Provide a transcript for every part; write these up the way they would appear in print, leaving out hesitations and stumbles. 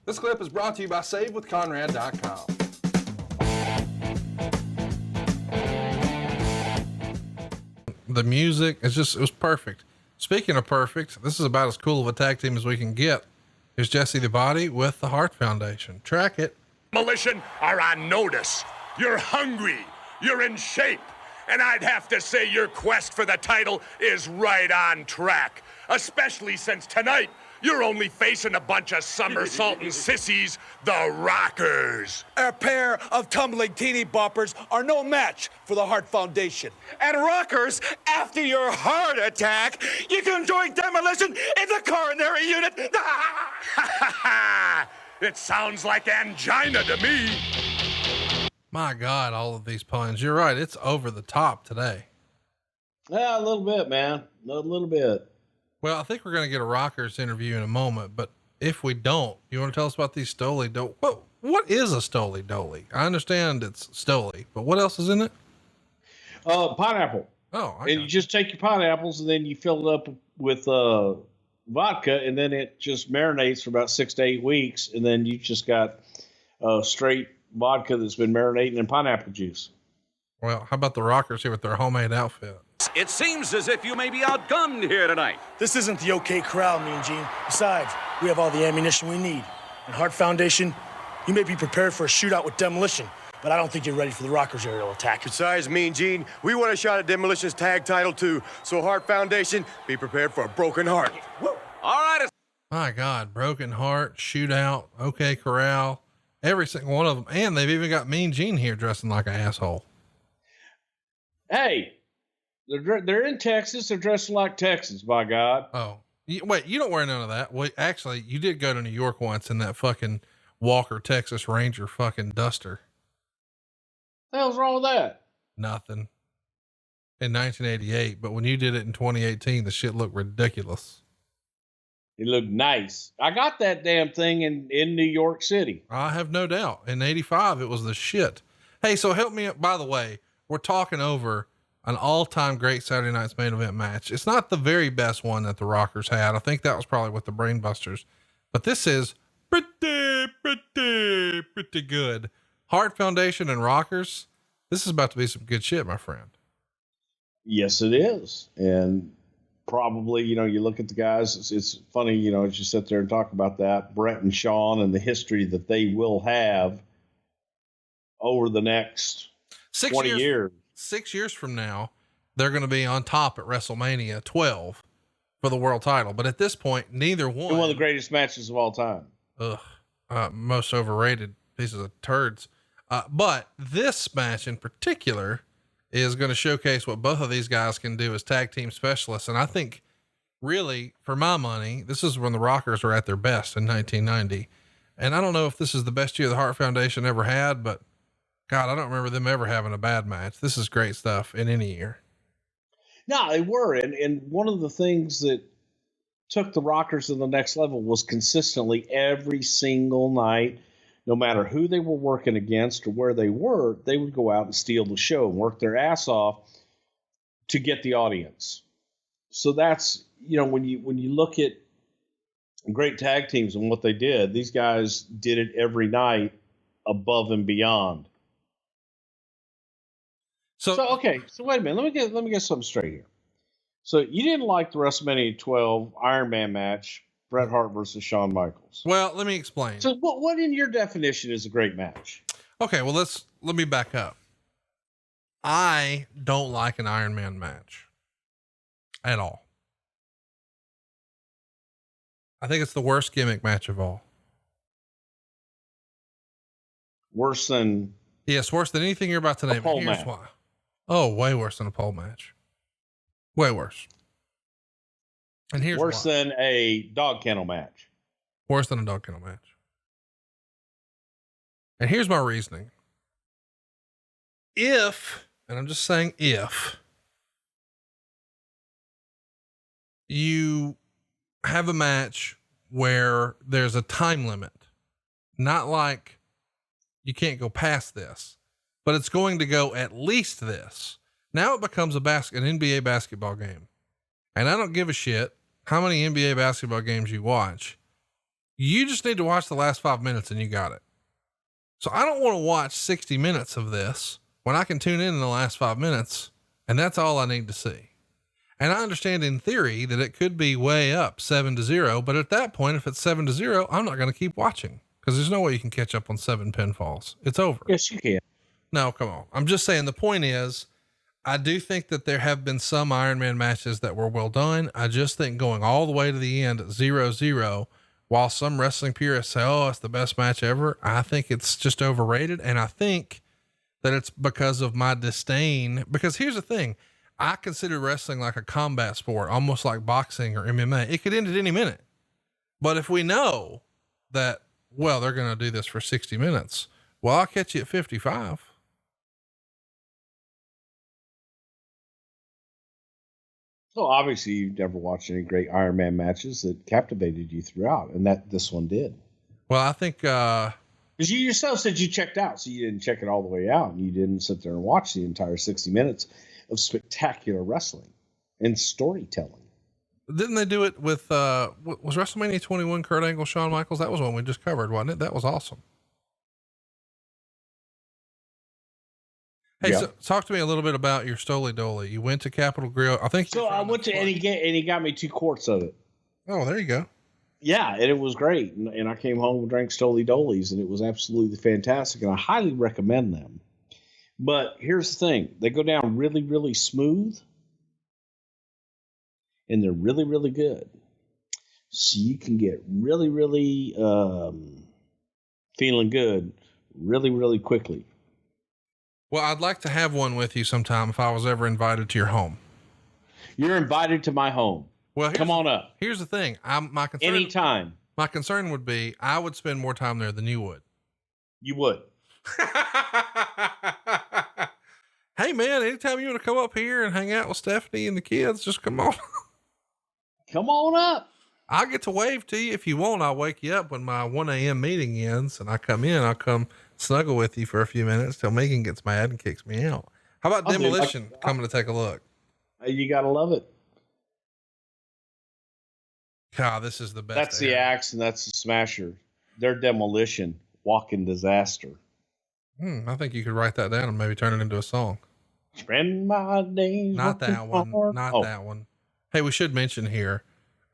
This clip is brought to you by SaveWithConrad.com. The music, it was perfect. Speaking of perfect, this is about as cool of a tag team as we can get. Here's Jesse the Body with the Hart Foundation. Track it. Demolition are on notice. You're hungry. You're in shape. And I'd have to say your quest for the title is right on track. Especially since tonight, you're only facing a bunch of somersaulting sissies, the Rockers. A pair of tumbling teeny boppers are no match for the Hart Foundation. And Rockers, after your heart attack, you can join Demolition in the coronary unit. It sounds like angina to me. My God, all of these puns. You're right. It's over the top today. Yeah, a little bit, man. A little bit. Well, I think we're going to get a Rockers interview in a moment, but if we don't, you want to tell us about these Stoli Dolly? What is a Stoli Dolly? I understand it's Stoli, but what else is in it? Pineapple. Oh, and you just take your pineapples and then you fill it up with vodka, and then it just marinates for about 6 to 8 weeks, and then you just got straight vodka that's been marinating in pineapple juice. Well, how about the Rockers here with their homemade outfit? It seems as if you may be outgunned here tonight. This isn't the OK Corral, Mean Gene. Besides, we have all the ammunition we need. And Hart Foundation, you may be prepared for a shootout with Demolition, but I don't think you're ready for the Rockers' aerial attack. Besides, Mean Gene, we want a shot at Demolition's tag title too. So Hart Foundation, be prepared for a broken heart. Woo. All right. My God, broken heart, shootout, OK Corral, every single one of them. And they've even got Mean Gene here dressing like an asshole. Hey, they're in Texas. They're dressing like Texans, by God. Oh, wait, you don't wear none of that. Well, actually, you did go to New York once in that fucking Walker, Texas Ranger fucking duster. What the hell's wrong with that? Nothing. In 1988, but when you did it in 2018, the shit looked ridiculous. It looked nice. I got that damn thing in New York City. I have no doubt. In 85, it was the shit. Hey, so help me up. By the way, we're talking over an all-time great Saturday night's main event match. It's not the very best one that the Rockers had. I think that was probably with the Brainbusters, but this is pretty good. Hart Foundation and Rockers. This is about to be some good shit, my friend. Yes, it is. And probably, you look at the guys, it's funny, as you sit there and talk about that, Brett and Sean and the history that they will have over the next 20 years. 6 years from now, they're going to be on top at WrestleMania 12 for the world title. But at this point, neither one. One of the greatest matches of all time. Most overrated pieces of turds. But this match in particular is going to showcase what both of these guys can do as tag team specialists. And I think really, for my money, this is when the Rockers were at their best in 1990. And I don't know if this is the best year the Hart Foundation ever had, but God, I don't remember them ever having a bad match. This is great stuff in any year. No, they were. And one of the things that took the Rockers to the next level was consistently every single night, no matter who they were working against or where they were, they would go out and steal the show and work their ass off to get the audience. So that's, when you look at great tag teams and what they did, these guys did it every night above and beyond. So okay. So wait a minute. Let me get something straight here. So you didn't like the WrestleMania 12 Iron Man match, Bret Hart versus Shawn Michaels. Well, let me explain. So what in your definition is a great match? Okay. Well, let me back up. I don't like an Iron Man match at all. I think it's the worst gimmick match of all. Worse than? Yes. Worse than anything you're about to name. Here's match. Why. Oh, way worse than a pole match. Way worse. And here's worse why. Than a dog kennel match. Worse than a dog kennel match. And here's my reasoning. If, and I'm just saying if, you have a match where there's a time limit, not like you can't go past this, but it's going to go at least this. Now it becomes an NBA basketball game. And I don't give a shit how many NBA basketball games you watch. You just need to watch the last 5 minutes and you got it. So I don't want to watch 60 minutes of this when I can tune in the last 5 minutes and that's all I need to see. And I understand in theory that it could be way up 7-0, but at that point, if it's 7-0, I'm not going to keep watching because there's no way you can catch up on 7 pinfalls. It's over. Yes, you can. No, come on. I'm just saying the point is, I do think that there have been some Iron Man matches that were well done. I just think going all the way to the end, 0-0, while some wrestling purists say, oh, it's the best match ever. I think it's just overrated. And I think that it's because of my disdain, because here's the thing. I consider wrestling like a combat sport, almost like boxing or MMA. It could end at any minute, but if we know that, well, they're going to do this for 60 minutes, well, I'll catch you at 55. So obviously you've never watched any great Iron Man matches that captivated you throughout, and that this one did. Well, I think, because you yourself said you checked out, so you didn't check it all the way out, and you didn't sit there and watch the entire 60 minutes of spectacular wrestling and storytelling. didn't they do it with, was WrestleMania 21 Kurt Angle, Shawn Michaels? That was one we just covered, wasn't it? That was awesome. Hey, Yeah. so talk to me a little bit about your Stoli Dolly. You went to Capitol Grill. I think So I went to, and he got me 2 quarts of it. Oh, there you go. Yeah, and it was great. And I came home and drank Stoli Dolis, and it was absolutely fantastic. And I highly recommend them. But here's the thing. They go down really, really smooth. And they're really, really good. So you can get really, really feeling good really, really quickly. Well, I'd like to have one with you sometime if I was ever invited to your home. You're invited to my home. Well, come on up. Here's the thing. My concern, anytime. My concern would be I would spend more time there than you would. You would. Hey man, anytime you want to come up here and hang out with Stephanie and the kids, just come on. Come on up. I'll get to wave to you if you want. I'll wake you up when my 1 a.m. meeting ends and I come in. I'll come snuggle with you for a few minutes till Megan gets mad and kicks me out. How about Demolition coming to take a look? You got to love it. God, this is the best. That's the Axe and that's the Smasher. Their Demolition, walking disaster. I think you could write that down and maybe turn it into a song. Spend my days. Not that one. Hard. Not that one. Hey, we should mention here,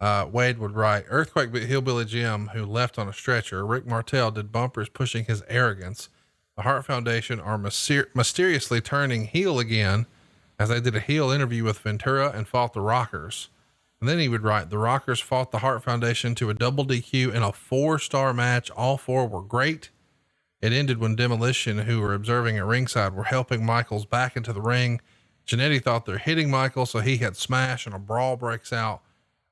Wade would write, Earthquake beat Hillbilly Jim, who left on a stretcher. Rick Martel did bumpers pushing his arrogance. The Hart Foundation are mysteriously turning heel again as they did a heel interview with Ventura and fought the Rockers. And then he would write, the Rockers fought the Hart Foundation to a double DQ in a 4-star match. All 4 were great. It ended when Demolition, who were observing at ringside, were helping Michaels back into the ring. Jannetty thought they're hitting Michaels, so he had smash, and a brawl breaks out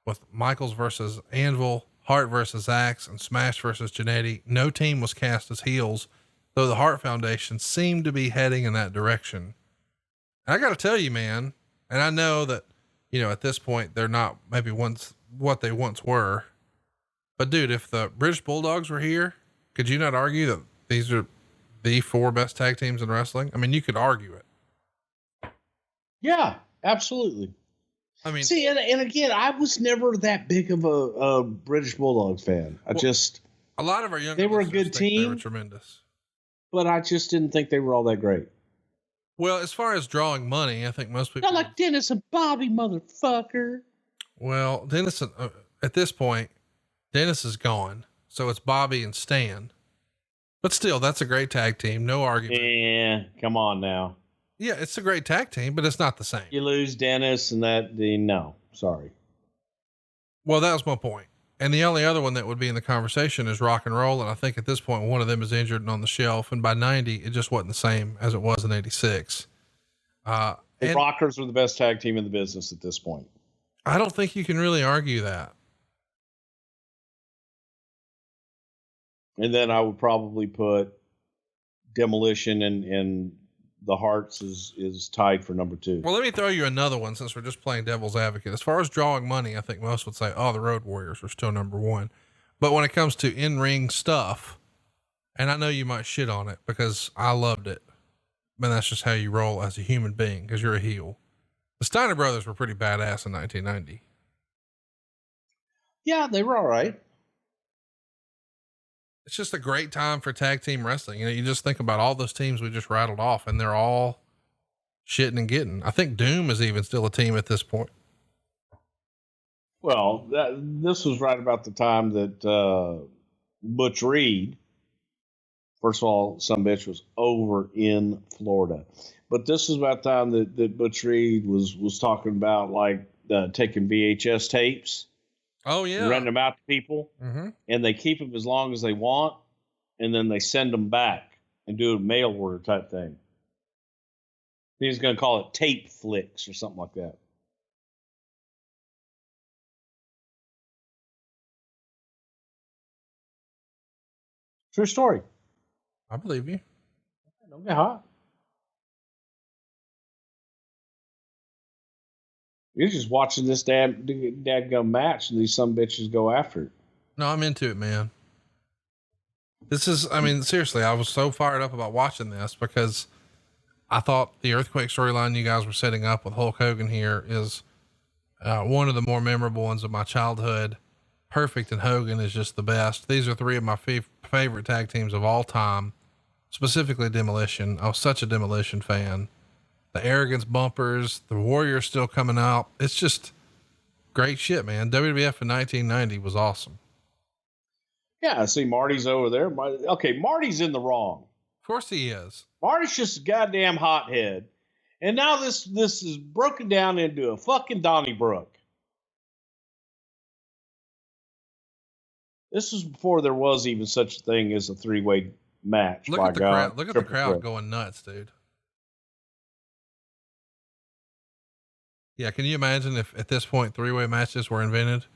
with Michaels versus Anvil, Hart versus Axe, and Smash versus Jannetty. No team was cast as heels, though the Hart Foundation seemed to be heading in that direction. And I got to tell you, man, and I know that, you know, at this point, they're not maybe once what they once were, but dude, if the British Bulldogs were here, could you not argue that these are the 4 best tag teams in wrestling? I mean, you could argue it. Yeah, absolutely. I mean, see, and again, I was never that big of a British Bulldogs fan. A lot of our younger they were a good team. They were tremendous, but I just didn't think they were all that great. Well, as far as drawing money, I think most people not like Dennis and Bobby, motherfucker. Well, Dennis, at this point, Dennis is gone. So it's Bobby and Stan, but still, that's a great tag team. No argument. Yeah. Come on now. Yeah, it's a great tag team, but it's not the same. You lose Dennis and no, sorry. Well, that was my point. And the only other one that would be in the conversation is Rock and Roll. And I think at this point, one of them is injured and on the shelf. And by 90, it just wasn't the same as it was in 86. The Rockers were the best tag team in the business at this point. I don't think you can really argue that. And then I would probably put Demolition and the Hearts is tied for number 2. Well, let me throw you another one since we're just playing devil's advocate. As far as drawing money, I think most would say, oh, the Road Warriors are still number 1. But when it comes to in-ring stuff, and I know you might shit on it because I loved it, but that's just how you roll as a human being because you're a heel. The Steiner brothers were pretty badass in 1990. Yeah, they were all right. it's just a great time for tag team wrestling. You know, you just think about all those teams we just rattled off, and they're all shitting and getting. I think Doom is even still a team at this point. Well, this was right about the time that Butch Reed, first of all, some bitch was over in Florida. But this is about the time that Butch Reed was talking about like taking VHS tapes. Oh yeah. Renting them out to people. Mm-hmm. And they keep them as long as they want. And then they send them back and do a mail order type thing. He's going to call it tape flicks or something like that. True story. I believe you. Don't get hot. You're just watching this dadgum match and these some bitches go after it. No, I'm into it, man. This is, I mean, seriously, I was so fired up about watching this because I thought the Earthquake storyline you guys were setting up with Hulk Hogan here is one of the more memorable ones of my childhood. Perfect and Hogan is just the best. These are three of my favorite tag teams of all time, specifically Demolition. I was such a Demolition fan. The Arrogance bumpers, the Warriors still coming out. It's just great shit, man. WWF in 1990 was awesome. Yeah, I see Marty's over there. Okay, Marty's in the wrong. Of course he is. Marty's just a goddamn hothead. And now this is broken down into a fucking Donnybrook. This was before there was even such a thing as a three-way match. Look at the crowd. Look at the crowd going nuts, dude. Yeah, can you imagine if at this point three-way matches were invented?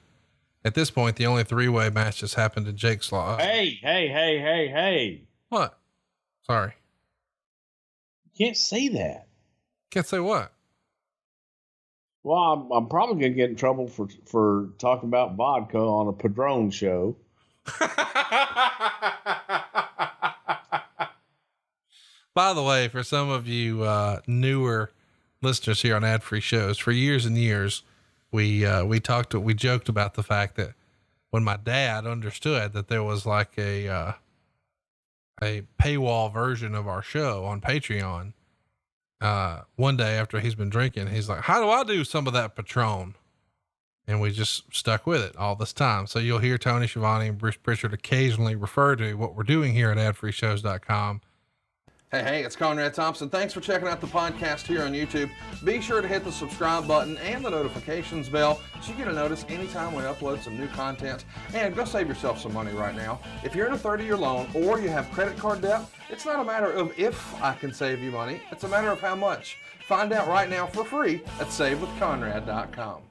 At this point, the only three-way matches happened to Jake's Law. Hey. What? Sorry. You can't say that. Can't say what? Well, I'm probably going to get in trouble for talking about vodka on a Padron show. By the way, for some of you newer listeners here on ad-free shows, for years and years, we joked about the fact that when my dad understood that there was like a paywall version of our show on Patreon, one day after he's been drinking, he's like, how do I do some of that Patron? And we just stuck with it all this time. So you'll hear Tony Schiavone and Bruce Prichard occasionally refer to what we're doing here at adfreeshows.com. Hey, it's Conrad Thompson. Thanks for checking out the podcast here on YouTube. Be sure to hit the subscribe button and the notifications bell so you get a notice anytime we upload some new content. And go save yourself some money right now. If you're in a 30-year loan or you have credit card debt, it's not a matter of if I can save you money. It's a matter of how much. Find out right now for free at SaveWithConrad.com.